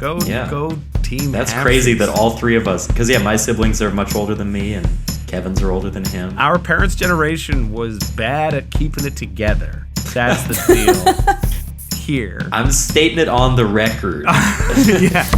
Go team. That's absence. crazy that all three of us, because my siblings are much older than me and Kevin's are older than him. Our parents' generation was bad at keeping it together. That's the deal here. I'm stating it on the record. Yeah.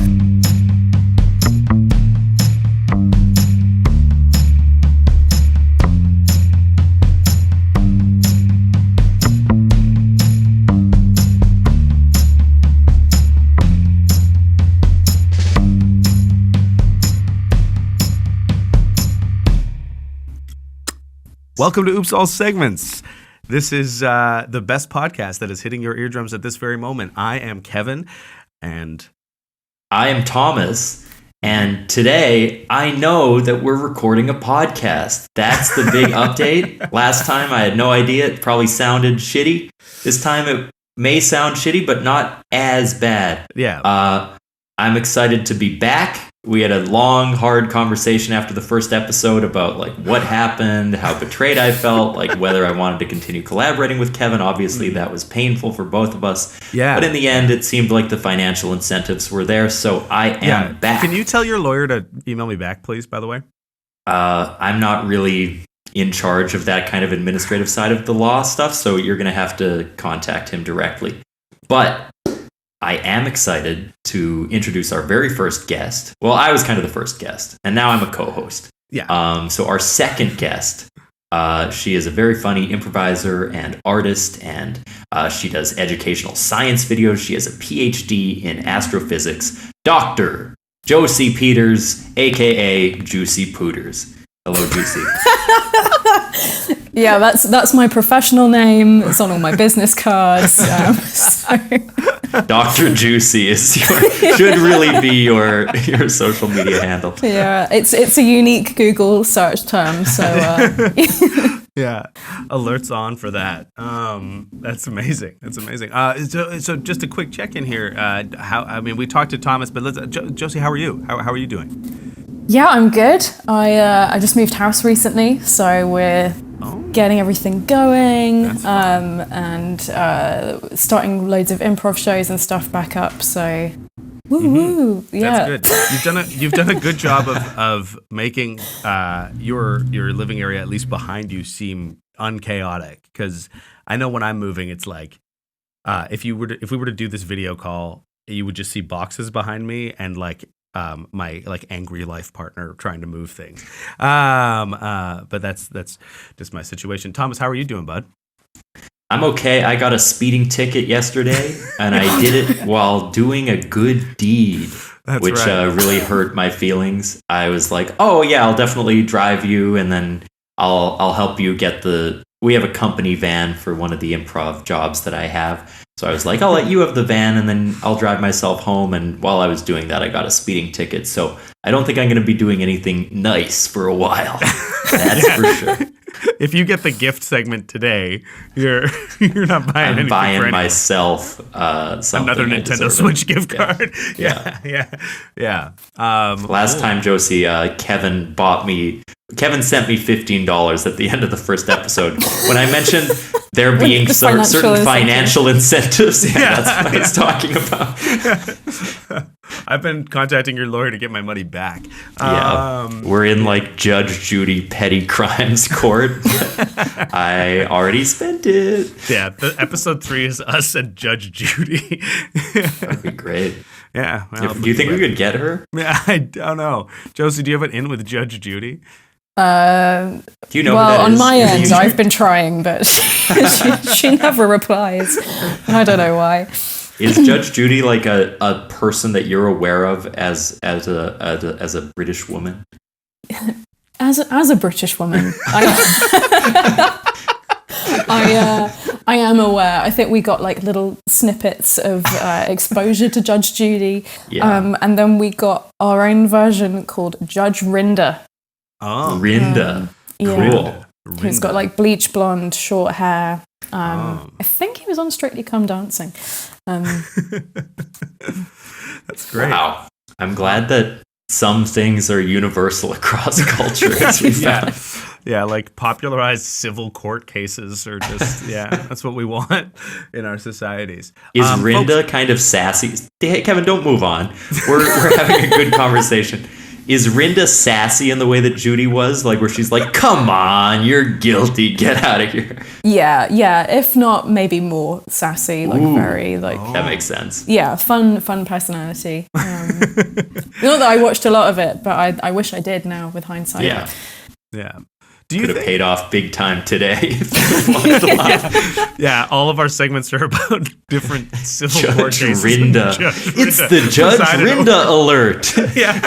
Welcome to Oops All Segments. This is the best podcast that is hitting your eardrums at this very moment. I am Kevin, and I am Thomas, and today I know that we're recording a podcast. That's the big update. Last time I had no idea. It probably sounded shitty. This time it may sound shitty, but not as bad. Yeah. I'm excited to be back. We had a long, hard conversation after the first episode about like what happened, how betrayed I felt, like whether I wanted to continue collaborating with Kevin. Obviously, that was painful for both of us. Yeah. But in the end, it seemed like the financial incentives were there, so I am back. Can you tell your lawyer to email me back, please, by the way? I'm not really in charge of that kind of administrative side of the law stuff, so you're going to have to contact him directly. But I am excited to introduce our very first guest. Well, I was kind of the first guest, and now I'm a co-host. Yeah. So our second guest, she is a very funny improviser and artist, and she does educational science videos. She has a PhD in astrophysics. Dr. Josie Peters, a.k.a. Josie Peters. Hello, Josie. Yeah, that's my professional name. It's on all my business cards. So. Dr. Juicy should really be your social media handle. Yeah, it's a unique Google search term. So yeah, alerts on for that. That's amazing. That's amazing. So just a quick check in here. We talked to Thomas, but Josie, how are you? How are you doing? Yeah, I'm good. I just moved house recently, so we're getting everything going, and starting loads of improv shows and stuff back up. So, woo, yeah. That's good. You've done a good job of making your living area, at least behind you, seem unchaotic. Because I know when I'm moving, it's like if we were to do this video call, you would just see boxes behind me and like. My like angry life partner trying to move things, but that's just my situation. Thomas, how are you doing, bud? I'm okay. I got a speeding ticket yesterday, and I did it while doing a good deed, which really hurt my feelings. I was like, "Oh yeah, I'll definitely drive you, and then I'll help you get We have a company van for one of the improv jobs that I have." So I was like, I'll let you have the van and then I'll drive myself home. And while I was doing that, I got a speeding ticket. So I don't think I'm going to be doing anything nice for a while. That's for sure. If you get the gift segment today, you're not buying anything. I'm buying myself another Nintendo Switch gift card. Yeah. Last time, Josie, Kevin sent me $15 at the end of the first episode when I mentioned there being certain financial incentives. Yeah, that's what I was talking about. I've been contacting your lawyer to get my money back. We're in like Judge Judy petty crimes court. I already spent it. Yeah, the episode 3 is us and Judge Judy. That'd be great. Yeah. Well, do you think we could get her? Yeah, I don't know. Josie, do you have an in with Judge Judy? Do you know well, who that on is? my end, I've been trying, but she never replies. I don't know why. Is Judge Judy like a person that you're aware of as a British woman? As a British woman, I am aware. I think we got like little snippets of exposure to Judge Judy, and then we got our own version called Judge Rinda. Oh, Rinda. Yeah. Cool. He's got like bleach blonde, short hair. I think he was on Strictly Come Dancing. That's great. Wow. I'm glad that some things are universal across culture, as we found. Yeah, like popularized civil court cases or just, that's what we want in our societies. Is Rinda folks, kind of sassy? Hey, Kevin, don't move on. We're having a good conversation. Is Rinda sassy in the way that Judy was? Like, where she's like, come on, you're guilty, get out of here. Yeah. If not, maybe more sassy, like very, like... That makes sense. Yeah, fun personality. Not that I watched a lot of it, but I wish I did now with hindsight. Yeah. Do you could have paid off big time today if you wanted to laugh. Yeah, all of our segments are about different civil court cases. Rinda. It's the Judge Rinda alert. Yeah.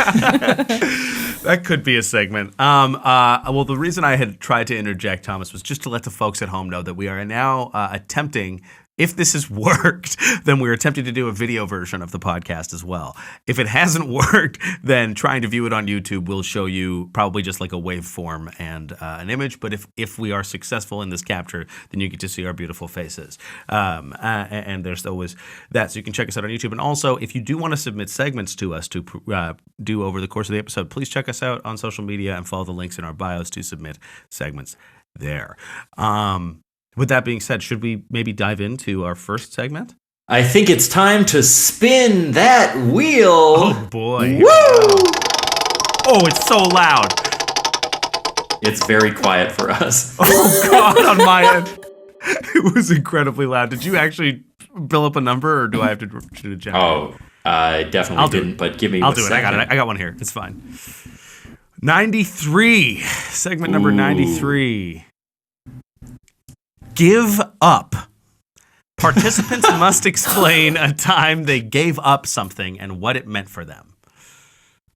That could be a segment. Well, the reason I had tried to interject, Thomas, was just to let the folks at home know that we are now attempting, if this has worked, then we're attempting to do a video version of the podcast as well. If it hasn't worked, then trying to view it on YouTube will show you probably just like a waveform and an image. But if we are successful in this capture, then you get to see our beautiful faces. And there's always that. So you can check us out on YouTube. And also, if you do want to submit segments to us to do over the course of the episode, please check us out on social media and follow the links in our bios to submit segments there. With that being said, should we maybe dive into our first segment? I think it's time to spin that wheel. Oh, boy. Woo! Oh, it's so loud. It's very quiet for us. Oh, God, on my end. It was incredibly loud. Did you actually bill up a number, or do I have to shoot a jack? Oh, I definitely didn't, but give me I'll do it. I got it. I got one here. It's fine. 93. Segment number 93. Give up. Participants must explain a time they gave up something and what it meant for them.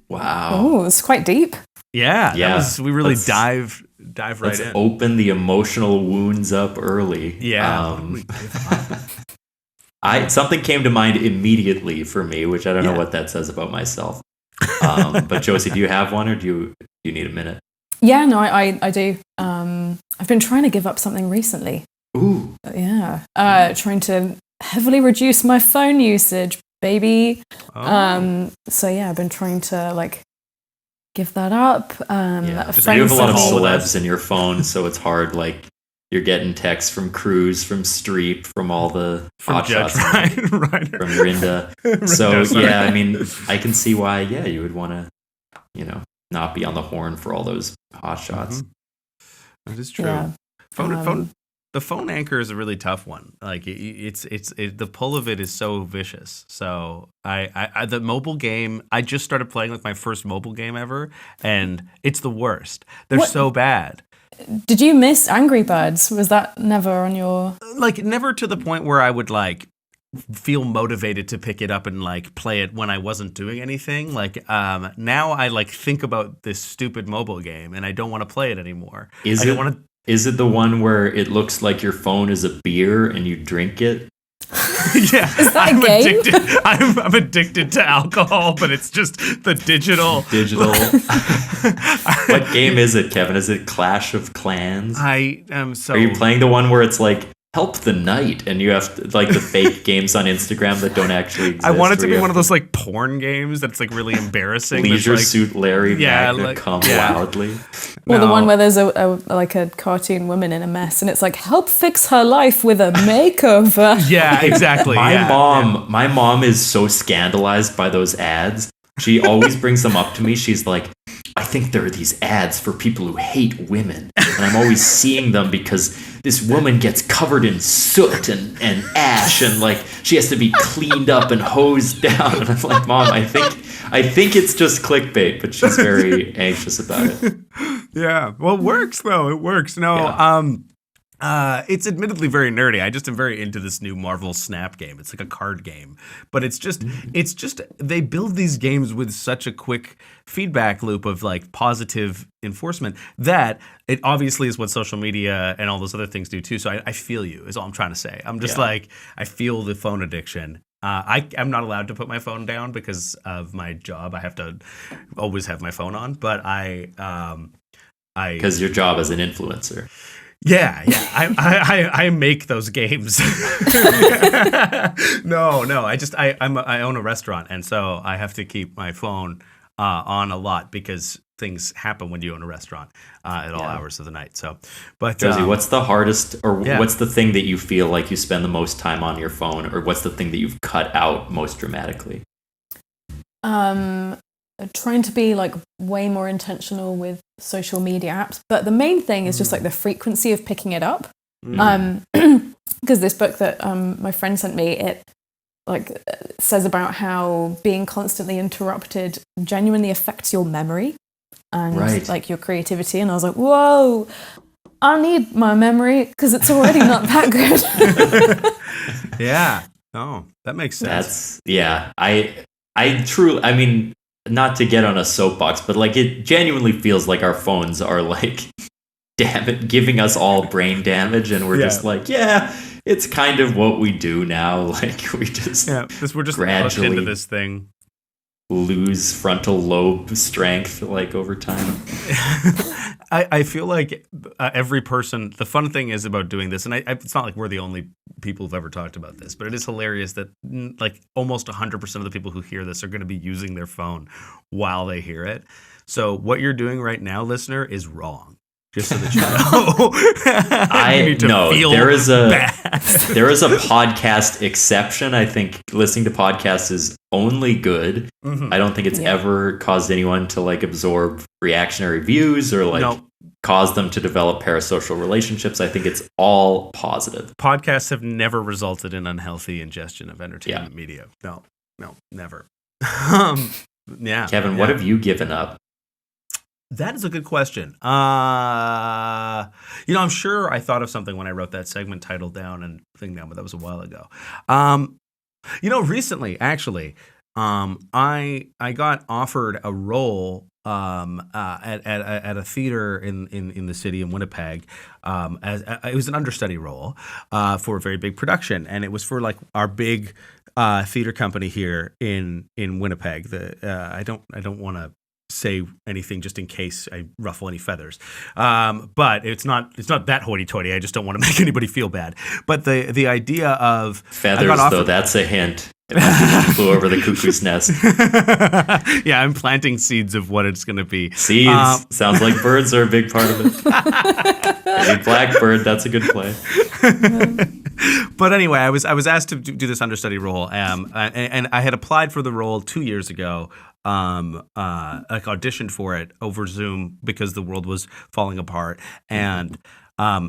Wow. Oh, it's quite deep. Yeah. We really dive right let's in. Open the emotional wounds up early. Yeah. Something came to mind immediately for me, which I don't know what that says about myself. But Josie, do you have one, or do you need a minute? Yeah, no, I do. I've been trying to give up something recently. Ooh. Yeah. Trying to heavily reduce my phone usage, baby. Oh. So yeah, I've been trying to give that up. You have a lot of celebs in your phone, so it's hard. Like, you're getting texts from Cruz, from Streep, from all the hotshots, from Rinda. So yeah, I mean, I can see why. Yeah, you would want to, not be on the horn for all those hotshots. Mm-hmm. That is true. Yeah. The phone anchor is a really tough one. Like it's the pull of it is so vicious. So I the mobile game, I just started playing like my first mobile game ever, and it's the worst. They're so bad. Did you miss Angry Birds? Was that never on your... Never to the point where I would feel motivated to pick it up and play it when I wasn't doing anything. Now I think about this stupid mobile game and I don't want to play it anymore. Is it the one where it looks like your phone is a beer and you drink it? Yeah, is that a game? I'm addicted to alcohol, but it's just the digital. What game is it, Kevin? Is it Clash of Clans? I am so. Are you playing the one where it's help the knight, and you have to, the fake games on Instagram that don't actually exist? I want it to be one of those porn games that's really embarrassing. Leisure Suit Larry Magna come loudly. Or the one where there's a cartoon woman in a mess, and it's help fix her life with a makeover. Yeah, exactly. My mom is so scandalized by those ads. She always brings them up to me. She's like, I think there are these ads for people who hate women. And I'm always seeing them because this woman gets covered in soot and ash, and she has to be cleaned up and hosed down. And I'm like, Mom, I think it's just clickbait, but she's very anxious about it. Yeah. Well, it works though. It works. No, it's admittedly very nerdy. I just am very into this new Marvel Snap game. It's like a card game, but it's just they build these games with such a quick feedback loop of positive enforcement that it obviously is what social media and all those other things do too. So I feel you is all I'm trying to say. I'm just I feel the phone addiction. I'm not allowed to put my phone down because of my job. I have to always have my phone on, but because your job as an influencer. Yeah. I make those games. No. I own a restaurant, and so I have to keep my phone on a lot because things happen when you own a restaurant at all hours of the night. So, but Josie, what's the hardest, or what's the thing that you feel like you spend the most time on your phone, or what's the thing that you've cut out most dramatically? Trying to be like way more intentional with social media apps, but the main thing is just like the frequency of picking it up. Because this book that my friend sent me, it like says about how being constantly interrupted genuinely affects your memory and like your creativity. And I was like, whoa, I need my memory because it's already not that good. Yeah. Oh, that makes sense. I truly, I mean, not to get on a soapbox, but like it genuinely feels like our phones are like, giving us all brain damage, and we're just like, it's kind of what we do now. Like we just we're just gradually into this thing, lose frontal lobe strength like over time. I feel like every person, the fun thing is about doing this, and it's not like we're the only people who've ever talked about this, but it is hilarious that like almost 100% of the people who hear this are going to be using their phone while they hear it. So what you're doing right now, listener, is wrong. Just so that you know. There is a podcast exception. I think listening to podcasts is only good. I don't think it's ever caused anyone to like absorb reactionary views or like cause them to develop parasocial relationships. I think it's all positive. Podcasts have never resulted in unhealthy ingestion of entertainment media. No, never. Kevin, what have you given up? That is a good question. I'm sure I thought of something when I wrote that segment title down and thing down, but that was a while ago. Recently, actually, I got offered a role at a theater in the city in Winnipeg. It was an understudy role for a very big production, and it was for like our big theater company here in Winnipeg. I don't want to say anything just in case I ruffle any feathers, but it's not that hoity-toity. I just don't want to make anybody feel bad. But the idea of feathers, though, that's a hint. Flew over the cuckoo's nest. Yeah, I'm planting seeds of what it's going to be. Seeds sounds like birds are a big part of it. A blackbird, that's a good play. But anyway, I was asked to do this understudy role, and I had applied for the role 2 years ago. Like auditioned for it over Zoom because the world was falling apart, and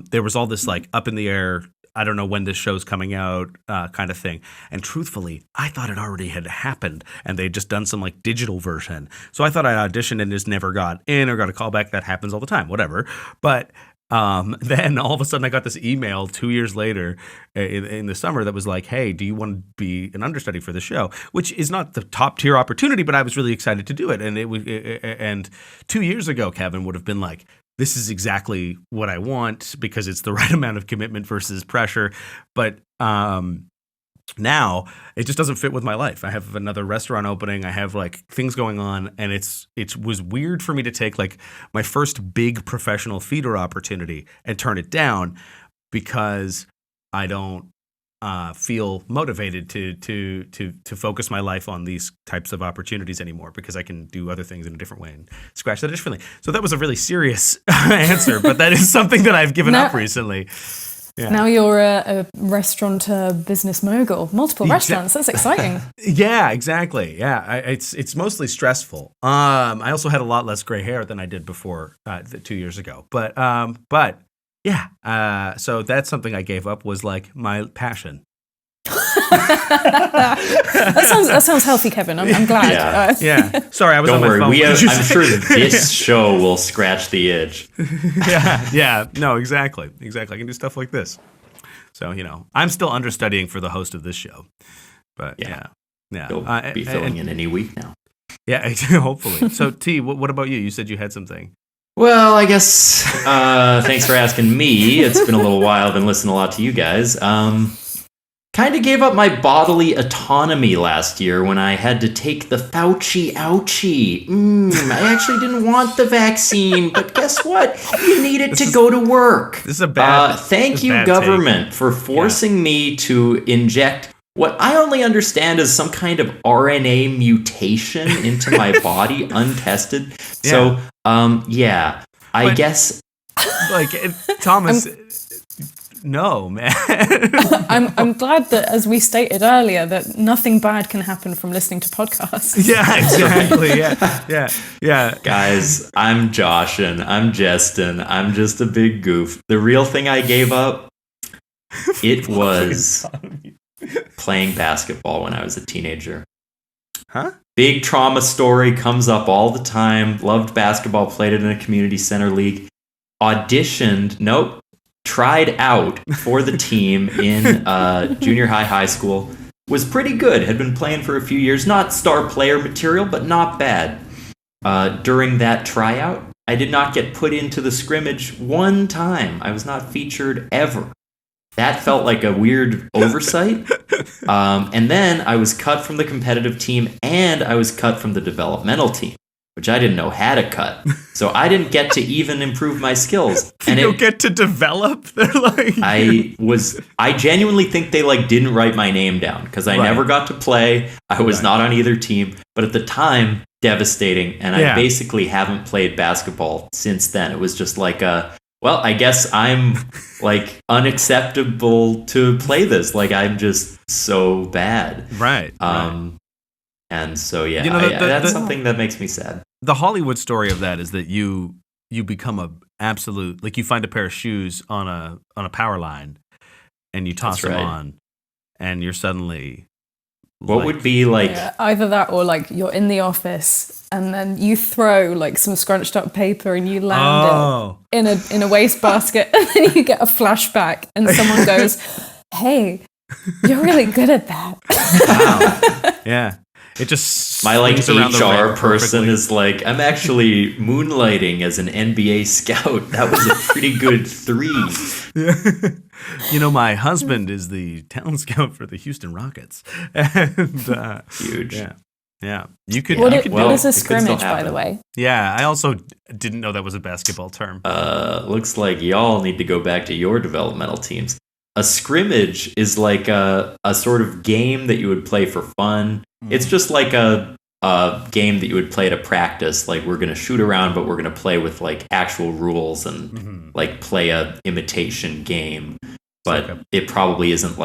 there was all this like up in the air, I don't know when this show's coming out kind of thing. And truthfully, I thought it already had happened and they'd just done some like digital version. So I thought I auditioned and just never got in or got a call back. That happens all the time, whatever. But then all of a sudden I got this email 2 years later in the summer that was like, hey, do you want to be an understudy for the show? Which is not the top tier opportunity, but I was really excited to do it. And and 2 years ago, Kevin would have been like, this is exactly what I want because it's the right amount of commitment versus pressure. But now it just doesn't fit with my life. I have another restaurant opening. I have like things going on, and it was weird for me to take like my first big professional theater opportunity and turn it down because I don't feel motivated to focus my life on these types of opportunities anymore because I can do other things in a different way and scratch that differently. So that was a really serious answer, but that is something that I've given up recently. Yeah. Now you're a restaurateur business mogul, multiple restaurants. That's exciting. Yeah, exactly. Yeah, it's mostly stressful. I also had a lot less gray hair than I did before 2 years ago. But yeah. So that's something I gave up was like my passion. that sounds healthy, Kevin. I'm glad. Yeah. Sorry, I was Don't on my worry. phone. I'm sure this show will scratch the itch. Yeah. No, exactly. I can do stuff like this. So, I'm still understudying for the host of this show. But yeah. You'll be filling in any week now. Yeah, hopefully. So, T, what about you? You said you had something. Well, I guess thanks for asking me. It's been a little while. I've been listening a lot to you guys. Kind of gave up my bodily autonomy last year when I had to take the Fauci ouchie. I actually didn't want the vaccine, but guess what? You need it to go to work. This is a bad Thank you, government, for forcing me to inject what I only understand is some kind of RNA mutation into my body, untested. So, I guess. Like, Thomas, no, man. I'm glad that, as we stated earlier, that nothing bad can happen from listening to podcasts. Yeah, exactly. Yeah. Guys, I'm Joshin. I'm Jestin. I'm just a big goof. The real thing I gave up, it was playing basketball when I was a teenager. Huh? Big trauma story, comes up all the time. Loved basketball, played it in a community center league. Tried out for the team in junior high school. Was pretty good. Had been playing for a few years. Not star player material, but not bad. During that tryout, I did not get put into the scrimmage one time. I was not featured ever. That felt like a weird oversight. And then I was cut from the competitive team and I was cut from the developmental team, which I didn't know how to cut. So I didn't get to even improve my skills. And you don't get to develop? They're like... I genuinely think they didn't write my name down because I never got to play. I was not on either team. But at the time, devastating. And I basically haven't played basketball since then. It was just I guess I'm unacceptable to play this. I'm just so bad. Right. And so, that's something that makes me sad. The Hollywood story of that is that you become a absolute, you find a pair of shoes on a power line and you toss them on and you're suddenly... What would be either that or you're in the office and then you throw some scrunched up paper and you land it in a wastebasket and then you get a flashback and someone goes, "Hey, you're really good at that." Wow. Yeah. It just my HR person is I'm actually moonlighting as an NBA scout. That was a pretty good 3. Yeah. My husband is the talent scout for the Houston Rockets. And huge. Yeah. You could. What is a scrimmage, by the way? Yeah, I also didn't know that was a basketball term. Looks like y'all need to go back to your developmental teams. A scrimmage is a sort of game that you would play for fun. It's just a game that you would play to practice. We're going to shoot around, but we're going to play with actual rules and play a imitation game. But it probably isn't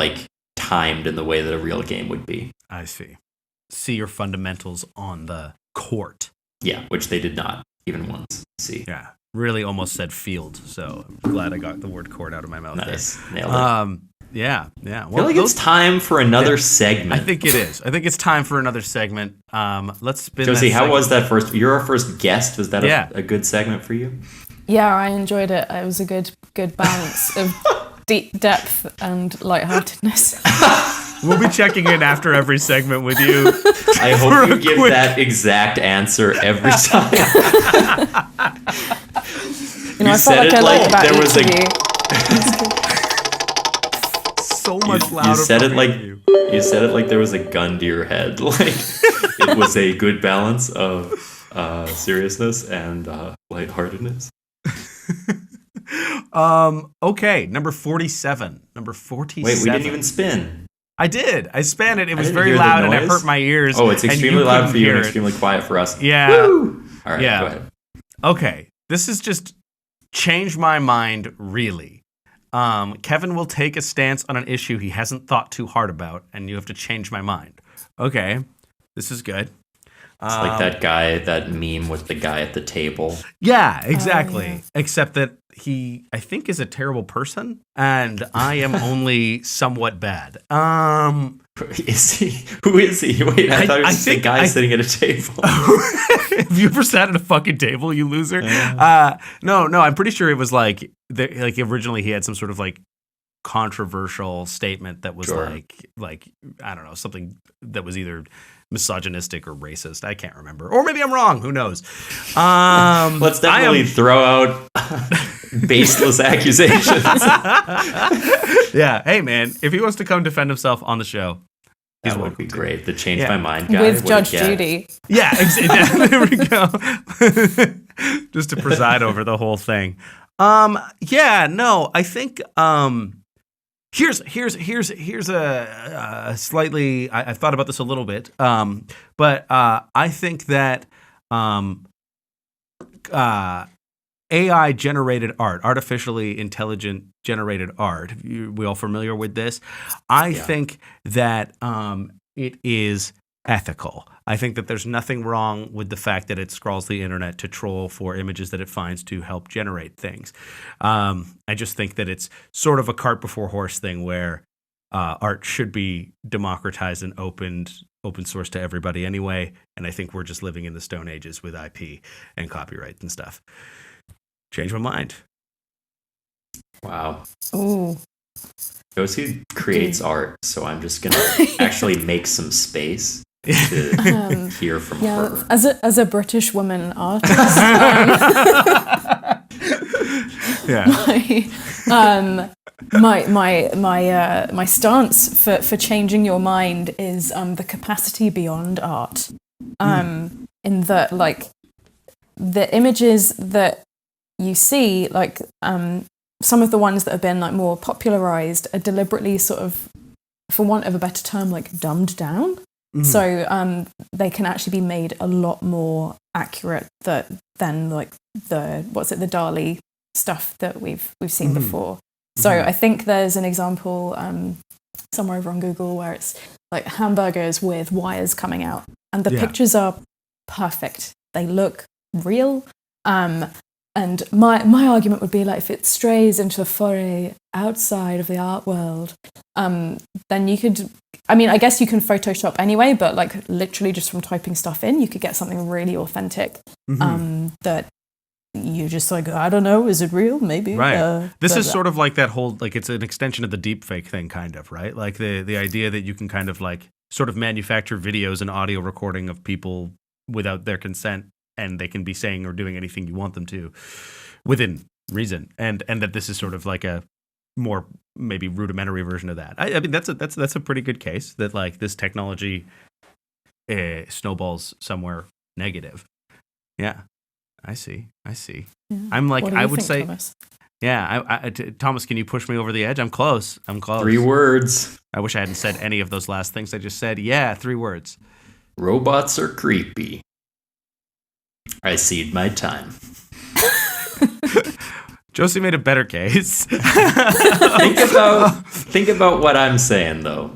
timed in the way that a real game would be. I see your fundamentals on the court. Yeah, which they did not even once see. Yeah. Really almost said field, so I'm glad I got the word court out of my mouth. Nice. There. Nailed it. Yeah. Well, I feel like it's time for another segment. I think it is. I think it's time for another segment. Let's spin. Josie, how was that first? You're our first guest. Was that a good segment for you? Yeah, I enjoyed it. It was a good balance of deep depth and lightheartedness. We'll be checking in after every segment with you. I hope you give that exact answer every time. I felt like I liked that there was so much louder. You said it like there was a gun to your head. It was a good balance of seriousness and lightheartedness. Okay, number 47. Number 47. Wait, we didn't even spin. I did. I span it. It was very loud and it hurt my ears. Oh, it's extremely loud for you and extremely quiet for us. Yeah. Woo! All right, go ahead. Okay, this is just changed my mind, really. Kevin will take a stance on an issue he hasn't thought too hard about, and you have to change my mind. Okay, this is good. It's like that guy, that meme with the guy at the table. Yeah, exactly. Yeah. Except that he, I think, is a terrible person, and I am only somewhat bad. Is he? Who is he? Wait, I thought it was the guy sitting at a table. Have you ever sat at a fucking table, you loser? No, I'm pretty sure it was originally he had some sort of controversial statement that was like I don't know, something that was either misogynistic or racist. I can't remember. Or maybe I'm wrong. Who knows? Let's definitely throw out baseless accusations. Yeah. Hey, man, if he wants to come defend himself on the show, that would be great. The change my mind guy. With Judge Judy. Yeah, exactly. There we go. Just to preside over the whole thing. I think Here's a slightly. I've thought about this a little bit, but I think that AI generated art, artificially intelligent generated art. We all familiar with this? I think that it is ethical. I think that there's nothing wrong with the fact that it scrawls the internet to troll for images that it finds to help generate things. I just think that it's sort of a cart before horse thing where art should be democratized and open source to everybody anyway. And I think we're just living in the Stone Ages with IP and copyright and stuff. Change my mind. Wow. Ooh. Josie creates art, so I'm just gonna actually make some space to hear from her. As a British woman artist, my stance for changing your mind is the capacity beyond art. In that, like, the images that you see, like some of the ones that have been like more popularized are deliberately sort of, for want of a better term, like dumbed down. So they can actually be made a lot more accurate than like the DALL-E stuff that we've seen before. So I think there's an example somewhere over on Google where it's like hamburgers with wires coming out, and the pictures are perfect. They look real. And my argument would be, like, if it strays into the foray outside of the art world, then you could, I mean, I guess you can Photoshop anyway, but like literally just from typing stuff in, you could get something really authentic that you're just like, I don't know, is it real? Maybe. Right. This is sort of like that whole, like, it's an extension of the deepfake thing, kind of, right? Like the idea that you can kind of like sort of manufacture videos and audio recording of people without their consent, and they can be saying or doing anything you want them to within reason. And that this is sort of like a more maybe rudimentary version of that. I mean, that's a pretty good case that, like, this technology snowballs somewhere negative. Yeah, I see. Yeah. I'm like, I would say, Thomas? Yeah, Thomas, can you push me over the edge? I'm close. 3 words. I wish I hadn't said any of those last things I just said. Yeah, 3 words. Robots are creepy. I cede my time. Josie made a better case. Think about what I'm saying, though.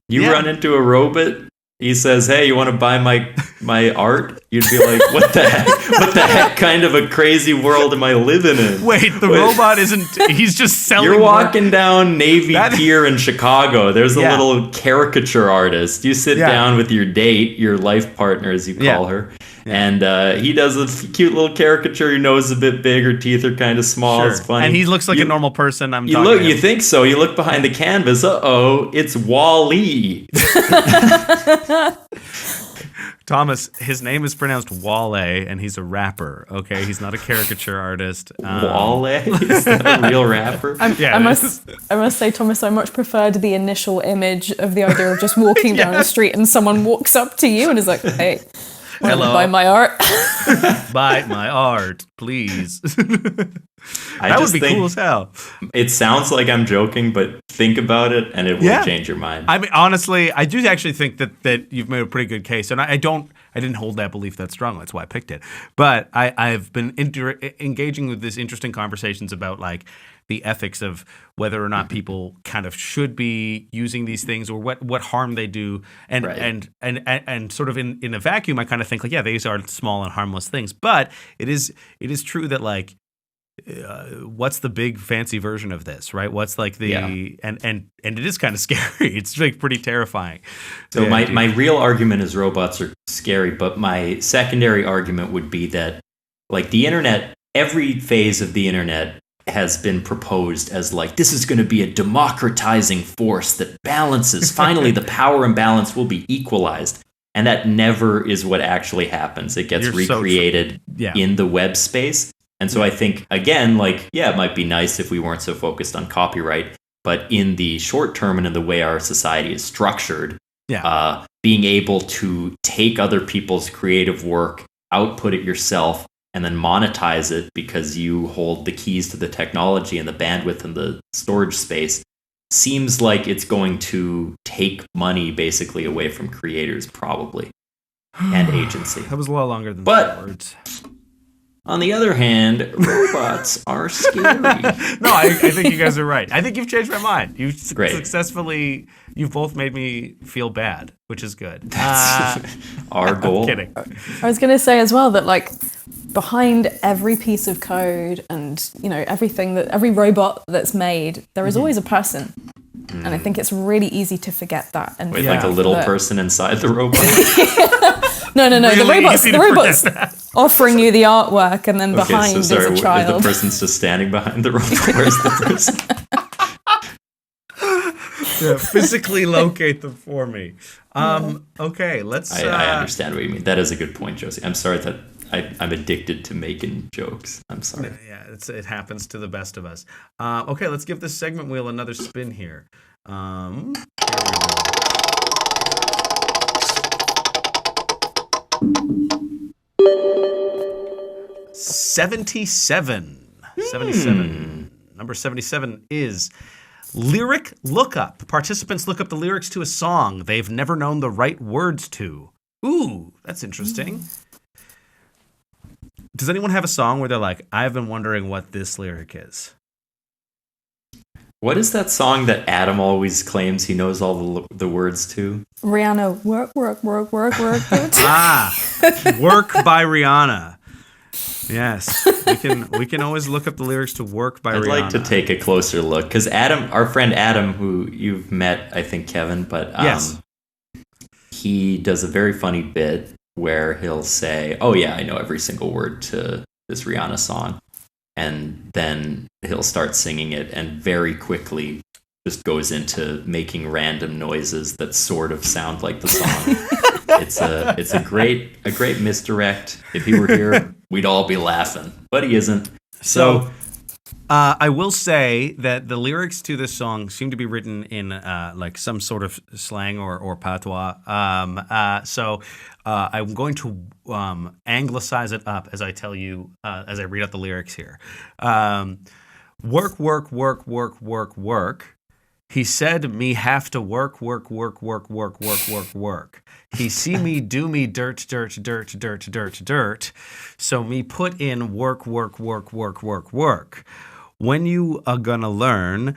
You run into a robot. He says, "Hey, you want to buy my art?" You'd be like, "What the heck? What the heck kind of a crazy world am I living in?" Wait, robot isn't. He's just selling. You're walking down Navy Pier in Chicago. There's a little caricature artist. You sit down with your date, your life partner, as you call her. And he does a cute little caricature. Your nose is a bit big. Her teeth are kind of small. Sure. It's funny. And he looks like a normal person. You think so. You look behind the canvas. Uh-oh, it's Wall-E. Thomas, his name is pronounced Wale, and he's a rapper. Okay, he's not a caricature artist. Wale? Is that a real rapper? I must say, Thomas, I much preferred the initial image of the idea of just walking down the street and someone walks up to you and is like, "Hey, hello, buy my art." Buy my art, please. That would be cool as hell. It sounds like I'm joking, but think about it, and it will change your mind. I mean, honestly, I do actually think that you've made a pretty good case, and I didn't hold that belief that strongly. That's why I picked it. But I've been engaging with this interesting conversations about, like, the ethics of whether or not people kind of should be using these things, or what harm they do, and sort of in a vacuum, I kind of think, like, these are small and harmless things, but it is true that, like, what's the big fancy version of this, right? What's like the and it is kind of scary. It's like pretty terrifying. So my real argument is robots are scary, but my secondary argument would be that, like, the internet, every phase of the internet has been proposed as, like, this is going to be a democratizing force that balances. Finally, the power imbalance will be equalized. And that never is what actually happens. It gets recreated in the web space. And so I think, again, like, it might be nice if we weren't so focused on copyright, but in the short term and in the way our society is structured, being able to take other people's creative work, output it yourself, and then monetize it because you hold the keys to the technology and the bandwidth and the storage space seems like it's going to take money basically away from creators, probably, and agency. That was a lot longer than But 3 words. On the other hand, robots are scary. No, I think you guys are right. I think you've changed my mind. You've you've both made me feel bad, which is good. That's our goal. I'm kidding. I was going to say as well that like behind every piece of code and, you know, every robot that's made, there is always a person. And I think it's really easy to forget that. And With like a little person inside the robot. No. Really The robot's offering you the artwork, and then behind is a child. The person's just standing behind the robot. Where's the person? Yeah, physically locate them for me. Okay, let's. I understand what you mean. That is a good point, Josie. I'm sorry that I'm addicted to making jokes. I'm sorry. Yeah, it happens to the best of us. Okay, let's give this segment wheel another spin here. Here we go. 77. 77. Number 77 is lyric lookup. Participants look up the lyrics to a song they've never known the right words to. Ooh, that's interesting. Does anyone have a song where they're like, I've been wondering what this lyric is? What is that song that Adam always claims he knows all the words to? Rihanna, work. Work by Rihanna. Yes, we can always look up the lyrics to Work by Rihanna. I'd like to take a closer look because Adam, our friend Adam, who you've met, I think, Kevin, but yes, he does a very funny bit where he'll say, "Oh yeah, I know every single word to this Rihanna song," and then he'll start singing it, and very quickly just goes into making random noises that sort of sound like the song. It's a great misdirect. If he were here, we'd all be laughing, but he isn't. So I will say that the lyrics to this song seem to be written in like some sort of slang or patois. So I'm going to anglicize it up as I tell you as I read out the lyrics here. Work, work, work, work, work, work. He said me have to work, work, work, work, work, work, work, work. He see me do me dirt, dirt, dirt, dirt, dirt, dirt. So me put in work, work, work, work, work, work. When you are gonna learn,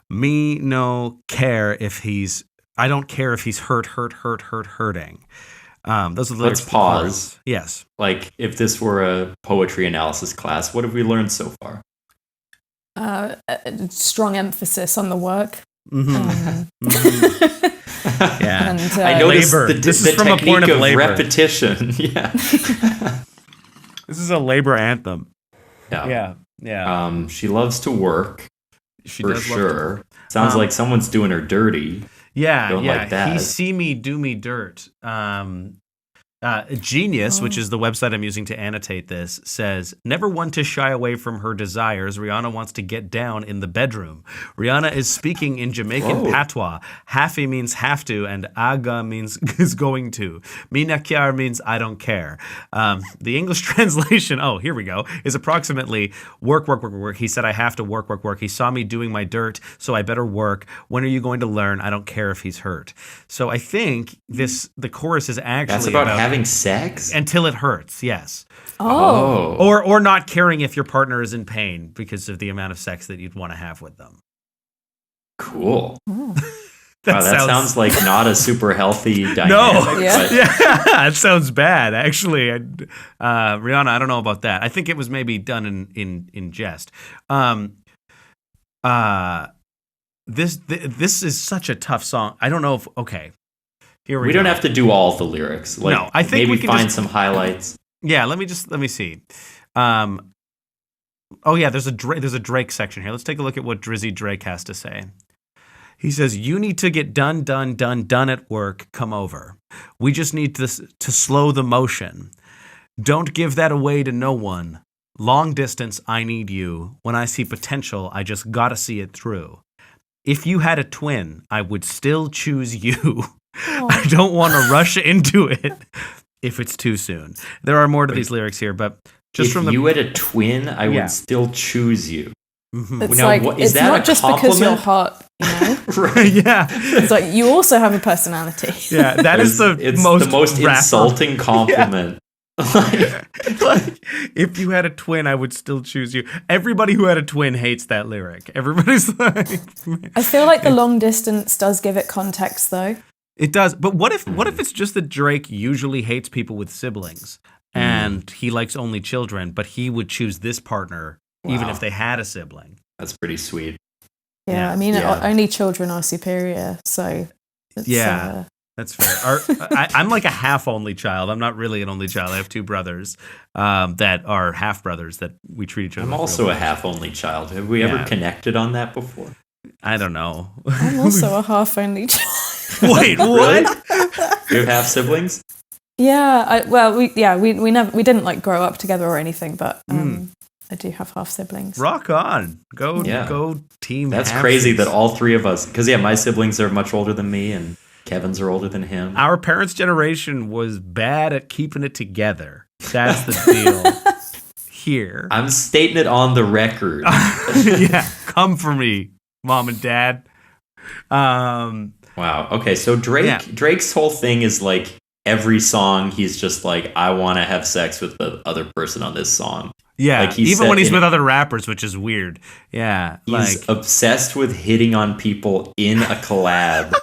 me no care if he's, I don't care if he's hurting. Those are the lyrics. Let's pause. Yes. Like if this were a poetry analysis class, what have we learned so far? Strong emphasis on the work. Yeah. And, I noticed labor. This is from a point of labor. Repetition. Yeah. This is a labor anthem. Yeah. Yeah. She loves to work. She for does sure. Sounds like someone's doing her dirty. Yeah. Don't like that. He see me do me dirt. Genius, which is the website I'm using to annotate this, says, never one to shy away from her desires. Rihanna wants to get down in the bedroom. Rihanna is speaking in Jamaican patois. Hafi means have to, and aga means is going to. Mina kyar means I don't care. The English translation, here we go, is approximately work, work, work, work. He said I have to work, work, work. He saw me doing my dirt, so I better work. When are you going to learn? I don't care if he's hurt. So I think the chorus is actually That's about having sex until it hurts. Yes. Oh. Or not caring if your partner is in pain because of the amount of sex that you'd want to have with them. Cool. That sounds like not a super healthy dynamic. No. Yeah. That sounds bad. Actually, Rihanna, I don't know about that. I think it was maybe done in jest. This is such a tough song. I don't know if Here we don't have to do all the lyrics. Like, no, I think maybe we can find some highlights. Yeah, let me see. There's a Drake section here. Let's take a look at what Drizzy Drake has to say. He says, "You need to get done at work. Come over. We just need to slow the motion. Don't give that away to no one. Long distance, I need you. When I see potential, I just gotta see it through. If you had a twin, I would still choose you." I don't want to rush into it if it's too soon. There are more to these lyrics here, but just if you had a twin, I would still choose you. It's Now, like, is it's that not a just because you're compliment? hot, you know? Right. Yeah. It's like, you also have a personality. Yeah, that is It's most the most rapper- insulting compliment. Like, if you had a twin, I would still choose you. Everybody who had a twin hates that lyric. Everybody's like, I feel like the long distance does give it context, though. it does. But what if it's just that Drake usually hates people with siblings and he likes only children, but he would choose this partner even if they had a sibling? That's pretty sweet. Yeah, I mean, Yeah. only children are superior, so it's, Yeah. That's fair. I'm like a half only child. I'm not really an only child. I have two brothers that are half brothers that we treat each other. I'm with also real a much. half only child. Have we ever connected on that before? I don't know. I'm also a half only child. Wait, what? You have half siblings? Yeah, we didn't like grow up together or anything, but I do have half siblings. Rock on. Go team. That's half crazy siblings. that all three of us, because my siblings are much older than me and Kevin's are older than him. Our parents' generation was bad at keeping it together. That's the deal here. I'm stating it on the record. Yeah, come for me, mom and dad. Wow. Okay, so Drake's whole thing is like every song he's just like, I want to have sex with the other person on this song. Yeah, Like he even said when he's in- with other rappers, which is weird. Yeah, He's obsessed with hitting on people in a collab.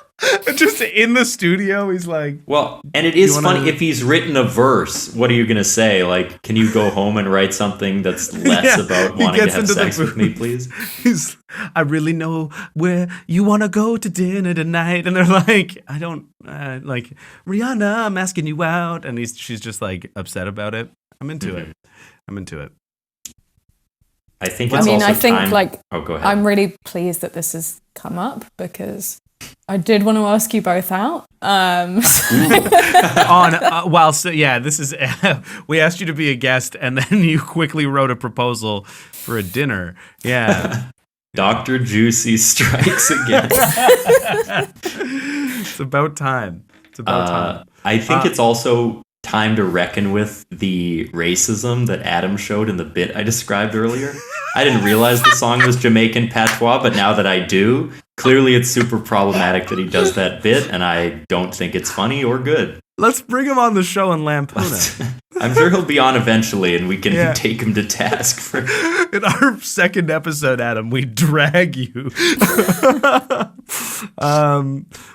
just in the studio, he's like, Well, and it is You wanna- funny if he's written a verse. What are you gonna say? Like, can you go home and write something that's less Yeah, about he wanting to gets have into the sex with me, please? he's, I really know where you want to go to dinner tonight, and they're like, I don't like Rihanna. I'm asking you out, and she's just like upset about it. I'm into it. I'm into it. I think. I It's mean, also I think time- like Oh, go ahead. I'm really pleased that this has come up because I did want to ask you both out. This is we asked you to be a guest, and then you quickly wrote a proposal for a dinner. Yeah. Dr. Juicy strikes again. It's about time. I think it's also time to reckon with the racism that Adam showed in the bit I described earlier. I didn't realize the song was Jamaican patois, but now that I do, clearly it's super problematic that he does that bit, and I don't think it's funny or good. Let's bring him on the show and lampoon him. I'm sure he'll be on eventually, and we can Yeah. take him to task for. In our second episode, Adam, we drag you.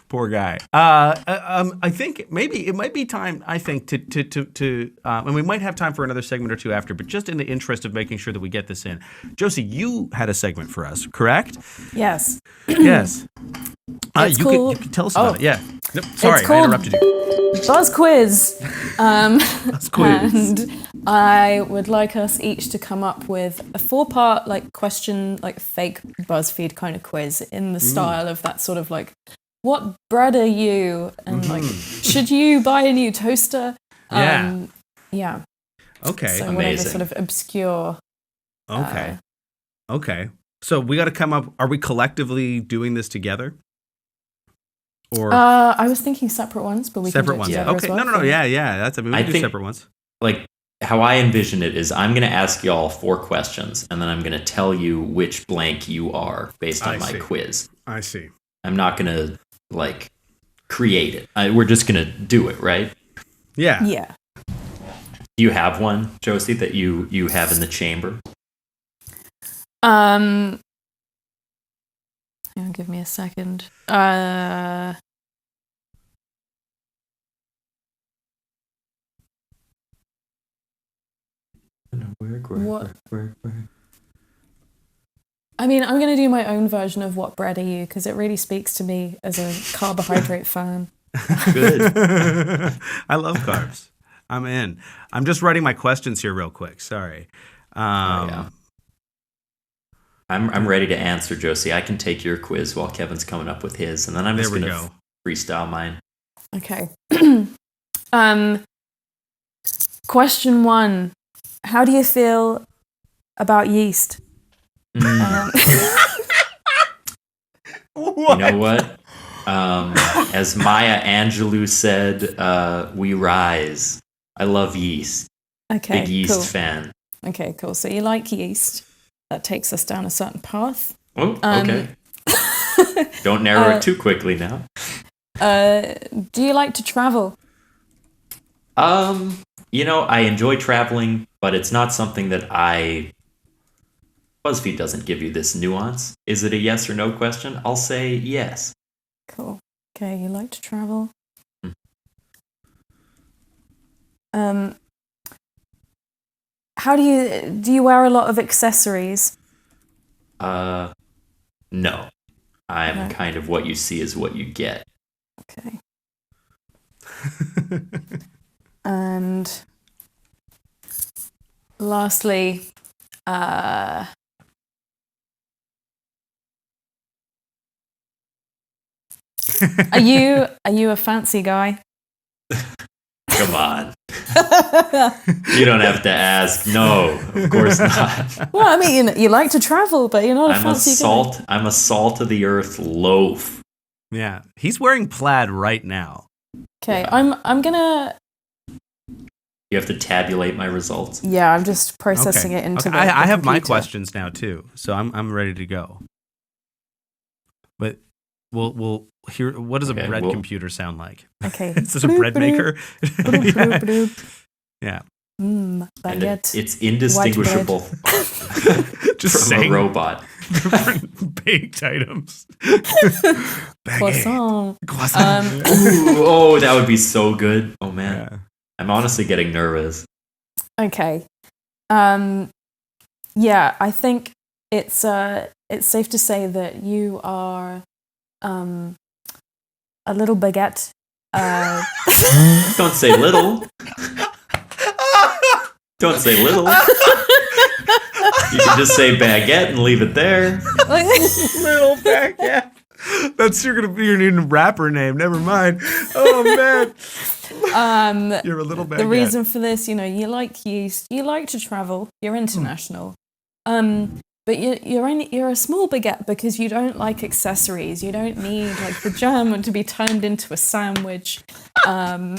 Poor guy. I think maybe it might be time. I think to and we might have time for another segment or two after. But just in the interest of making sure that we get this in, Josie, you had a segment for us, correct? Yes. Yes. It's you cool. could tell us about Oh. it. Yeah. Nope, sorry, I called- interrupted you. Buzz quiz. That's quiz. And I would like us each to come up with a 4-part like question, like fake BuzzFeed kind of quiz in the style of that sort of like, what bread are you? And like, should you buy a new toaster? Yeah. Yeah. Okay. So whatever Amazing. sort of obscure. Okay. Okay. So we got to come up. Are we collectively doing this together? Or I was thinking separate ones, but we separate can do ones? it Yeah. together Okay. as well. No. Yeah. That's. I mean, we I can do think- separate ones. Like, how I envision it is I'm going to ask y'all 4 questions, and then I'm going to tell you which blank you are based on I my see. quiz. I see. I'm not going to, like, create it. We're just going to do it, right? Yeah. Yeah. Do you have one, Josie, that you have in the chamber? Hang on, give me a second. What? I mean, I'm going to do my own version of What Bread Are You? Because it really speaks to me as a carbohydrate fan. Good. I love carbs. I'm in. I'm just writing my questions here real quick. Sorry. Yeah. I'm ready to answer, Josie. I can take your quiz while Kevin's coming up with his, and then I'm just There we going to go. freestyle mine. Okay. Question 1. How do you feel about yeast? You know what? As Maya Angelou said, we rise. I love yeast. Okay, Big yeast cool. fan. Okay, cool. So you like yeast. that takes us down a certain path. Oh, okay. Don't narrow it too quickly now. Do you like to travel? I enjoy traveling, but it's not something that BuzzFeed doesn't give you this nuance. Is it a yes or no question? I'll say yes. Cool. Okay, you like to travel. How do you wear a lot of accessories? No. I'm kind of what you see is what you get. Okay. And lastly, are you a fancy guy? Come on. You don't have to ask. No, of course not. Well, I mean, you like to travel, but you're not a fancy guy. I'm a salt of the earth loaf. Yeah, he's wearing plaid right now. Okay, yeah. I'm gonna. You have to tabulate my results. Yeah, I'm just processing it into. Okay. I have my questions now too, so I'm ready to go. But we'll hear. What does a bread computer sound like? Okay, is this a bread maker? Yeah. Baguette. It's indistinguishable just from a robot. Baked items. Croissant. Oh, that would be so good. Oh man, yeah. I'm honestly getting nervous. Okay. Yeah, I think it's safe to say that you are a little baguette. Don't say little. Don't say little. You can just say baguette and leave it there. Little baguette. That's gonna be your new rapper name. Never mind. Oh man. You're a little baguette. The reason for this, you like yeast. You like to travel. You're international. But you're a small baguette because you don't like accessories. You don't need like the jam to be turned into a sandwich. Some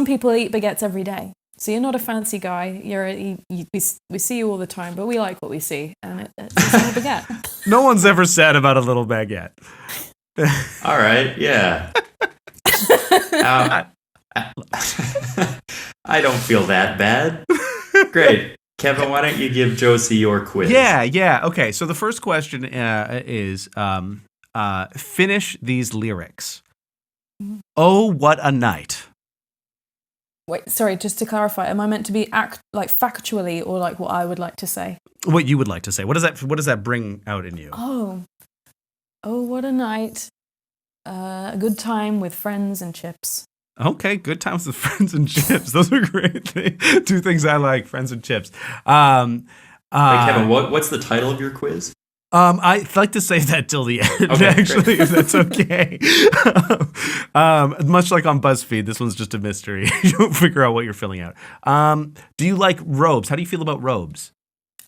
people eat baguettes every day. So you're not a fancy guy. We see you all the time, but we like what we see, and it's a small baguette. No one's ever said about a little baguette. All right, yeah. I don't feel that bad. Great. Kevin, why don't you give Josie your quiz? Yeah. Okay, so the first question is finish these lyrics. Oh, what a night. Wait, sorry, just to clarify, am I meant to be factually or like what I would like to say? What you would like to say. What does that bring out in you? Oh, what a night. A good time with friends and chips. Okay, good times with friends and chips. Those are great two things I like, friends and chips. Hey, Kevin, what's the title of your quiz? I'd like to say that till the end, okay, actually, if that's okay. Much like on BuzzFeed, this one's just a mystery. You'll figure out what you're filling out. Do you like robes? How do you feel about robes?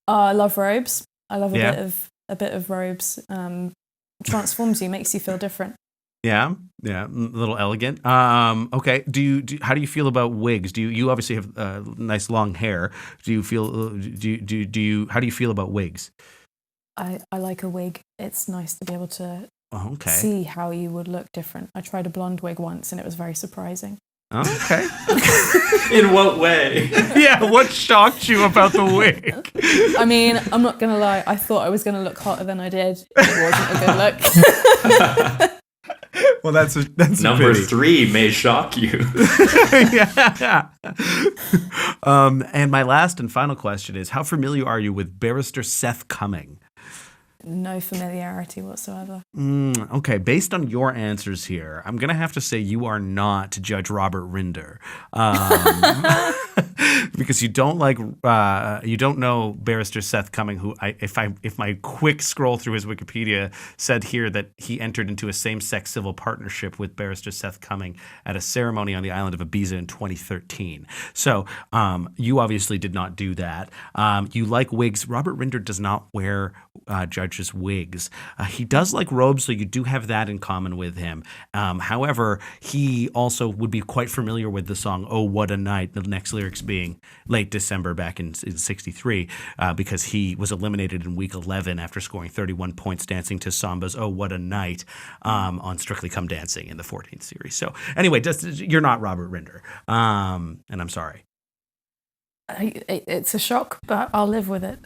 I love robes. I love a bit of robes. Transforms you, makes you feel different. Yeah, a little elegant. Okay. How do you feel about wigs? You obviously have nice long hair. How do you feel about wigs? I like a wig. It's nice to be able to see how you would look different. I tried a blonde wig once and it was very surprising. Okay. In what way? Yeah, what shocked you about the wig? I mean, I'm not going to lie. I thought I was going to look hotter than I did. It wasn't a good look. Well, that's number 3 may shock you. Yeah. And my last and final question is: how familiar are you with Barrister Seth Cumming? No familiarity whatsoever. Okay, based on your answers here, I'm going to have to say you are not Judge Robert Rinder. Because you don't know Barrister Seth Cumming, who if my quick scroll through his Wikipedia said here that he entered into a same-sex civil partnership with Barrister Seth Cumming at a ceremony on the island of Ibiza in 2013. So you obviously did not do that. You like wigs. Robert Rinder does not wear judges' wigs. He does like robes, so you do have that in common with him. However, he also would be quite familiar with the song "Oh What a Night," the next lyrics being being late December back in 63, because he was eliminated in week 11 after scoring 31 points dancing to Samba's "Oh What a Night" on Strictly Come Dancing in the 14th series. So anyway, you're not Robert Rinder, and I'm sorry. It's a shock, but I'll live with it.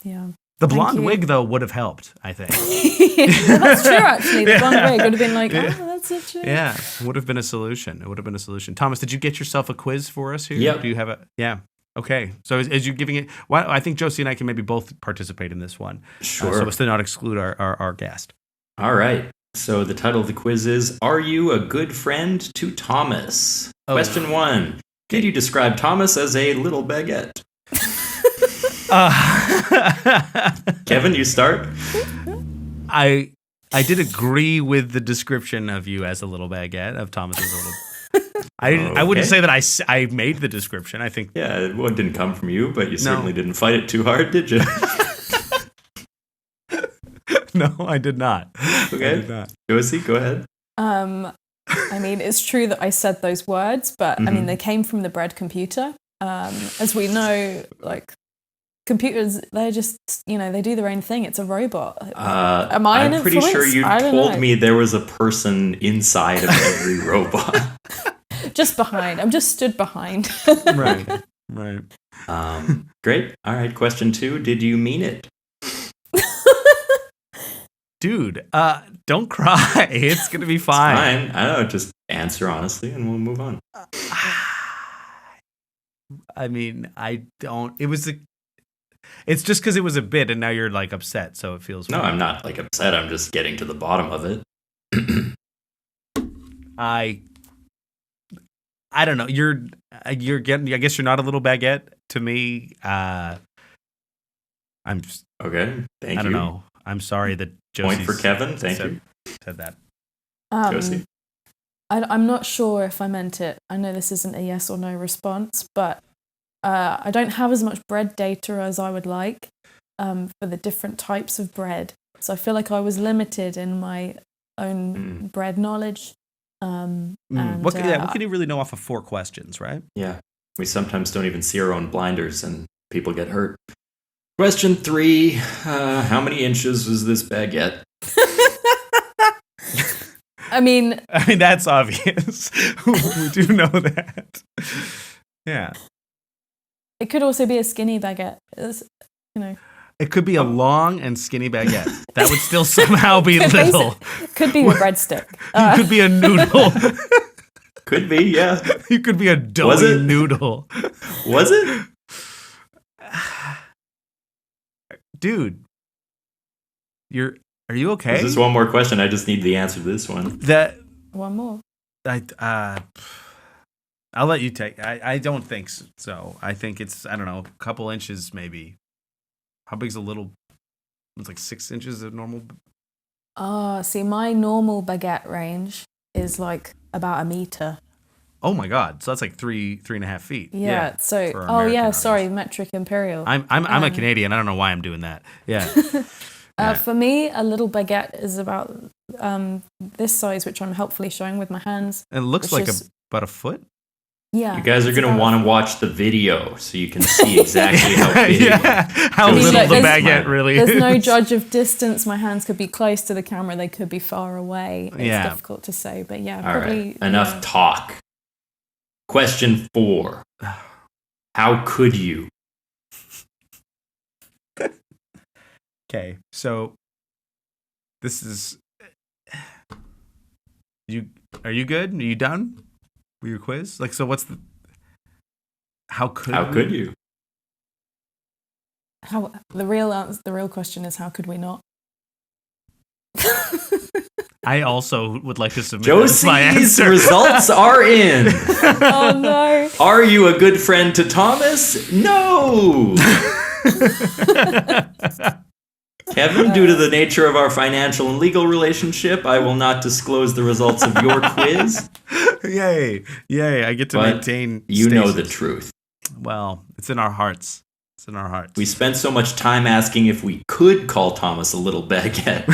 Yeah. The blonde wig, though, would have helped, I think. Well, that's true, actually. The blonde wig would have been like, that's such a... Yeah, it would have been a solution. Thomas, did you get yourself a quiz for us here? Yep. Do you have a... Yeah. Okay. So as you're giving it... Well, I think Josie and I can maybe both participate in this one. Sure. So as to not exclude our guest. All right. So the title of the quiz is, Are You a Good Friend to Thomas? Question 1. Did you describe Thomas as a little baguette? Kevin, you start. I did agree with the description of you as a little baguette, of Thomas as a little. I wouldn't say that I made the description. I think it didn't come from you, but you certainly didn't fight it too hard, did you? No, I did not. Okay, I did not. Josie, go ahead. I mean, it's true that I said those words, but I mean, they came from the bread computer. As we know, like, computers, they're just, they do their own thing. It's a robot. Am I an influence? I'm pretty sure you told me there was a person inside of every robot. Just behind. I'm just stood behind. Right. Great. All right. Question 2. Did you mean it? Dude, don't cry. It's going to be fine. It's fine. I don't know. Just answer honestly and we'll move on. I mean, I don't. It's just because it was a bit and now you're like upset, so it feels No, fine. I'm not like upset. I'm just getting to the bottom of it. I don't know. You're getting. I guess you're not a little baguette to me. I'm. Okay. Thank you. I don't know. I'm sorry that Josie. Point for Kevin. Thank you. Said that. Josie. I'm not sure if I meant it. I know this isn't a yes or no response, but I don't have as much bread data as I would like for the different types of bread. So I feel like I was limited in my own bread knowledge. And, what can you really know off of 4 questions, right? Yeah. We sometimes don't even see our own blinders and people get hurt. Question 3. How many inches was this baguette? I mean, that's obvious. We do know that. Yeah. It could also be a skinny baguette. It could be a long and skinny baguette. That would still somehow be little. Could be a breadstick. You could be a noodle. Could be, yeah. You could be a doughy noodle. Was it? Dude, are you okay? There's just one more question. I just need the answer to this one. One more. I'll let you take. I don't think so. I think it's, I don't know, a couple inches maybe. How big's a little? It's like 6 inches of normal. See, my normal baguette range is like about 1 meter. Oh my God! So that's like 3.5 feet. Yeah. So, sorry, metric imperial. I'm a Canadian. I don't know why I'm doing that. Yeah. For me, a little baguette is about this size, which I'm helpfully showing with my hands. It looks like about a foot. Yeah. You guys are going to want to watch the video so you can see exactly how big how little the baguette really is. There's no judge of distance. My hands could be close to the camera. They could be far away. It's difficult to say, but yeah. All probably. Right. Enough talk. Question 4. How could you? Okay, so this is you. Are you good? Are you done with your quiz? Like, so what's the? How could you? How the real question is, how could we not? I also would like to submit my Josie's answer. Results are in. Oh no! Are you a good friend to Thomas? No. Kevin, due to the nature of our financial and legal relationship, I will not disclose the results of your quiz. Yay! I get to maintain. You know the truth. Well, it's in our hearts. We spent so much time asking if we could call Thomas a little baguette.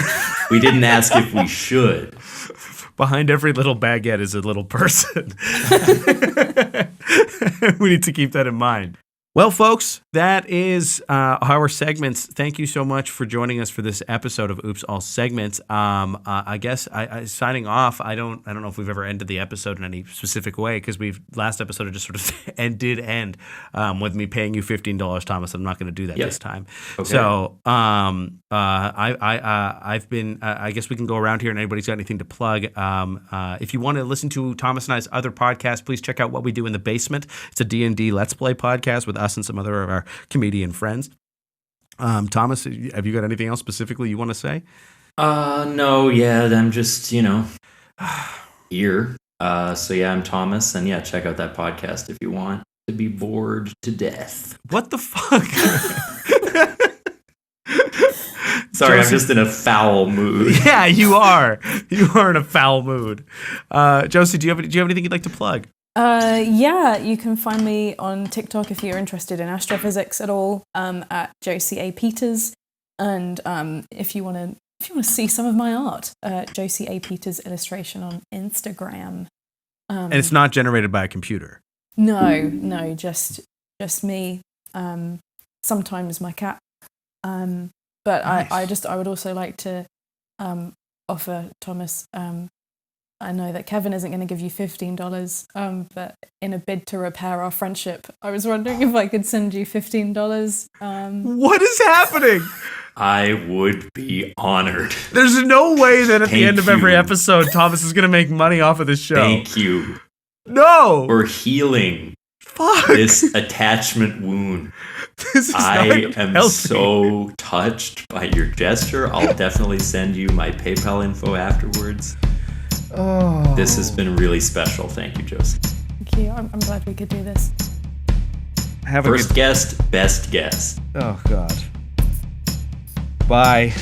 We didn't ask if we should. Behind every little baguette is a little person. We need to keep that in mind. Well, folks, that is our segments. Thank you so much for joining us for this episode of Oops All Segments. I guess I signing off. I don't know if we've ever ended the episode in any specific way because last episode just sort of did end with me paying you $15, Thomas. I'm not going to do that this time. Okay. So I've been. I guess we can go around here and anybody's got anything to plug. If you want to listen to Thomas and I's other podcasts, please check out What We Do in the Basement. It's a D&D Let's Play podcast with us and some other of our comedian friends. Thomas, have you got anything else specifically you want to say? No, I'm just, here. So I'm Thomas, and check out that podcast if you want to be bored to death. What the fuck? Sorry, Josie, I'm just in a foul mood. Yeah, you are. You are in a foul mood. Josie, do you have anything you'd like to plug? You can find me on TikTok if you're interested in astrophysics at all, at Josie Peters, and if you want to see some of my art, Josie Peters illustration on Instagram. And it's not generated by a computer. No, just me. Sometimes my cat. But nice. I would also like to offer Thomas. I know that Kevin isn't going to give you $15, but in a bid to repair our friendship, I was wondering if I could send you $15. What is happening? I would be honored. There's no way that at the end of every episode, Thomas is going to make money off of this show. Thank you. No. For healing this attachment wound. I am so touched by your gesture. I'll definitely send you my PayPal info afterwards. Oh. This has been really special. Thank you, Josie. Thank you. I'm glad we could do this. First guest, best guest. Oh, God. Bye.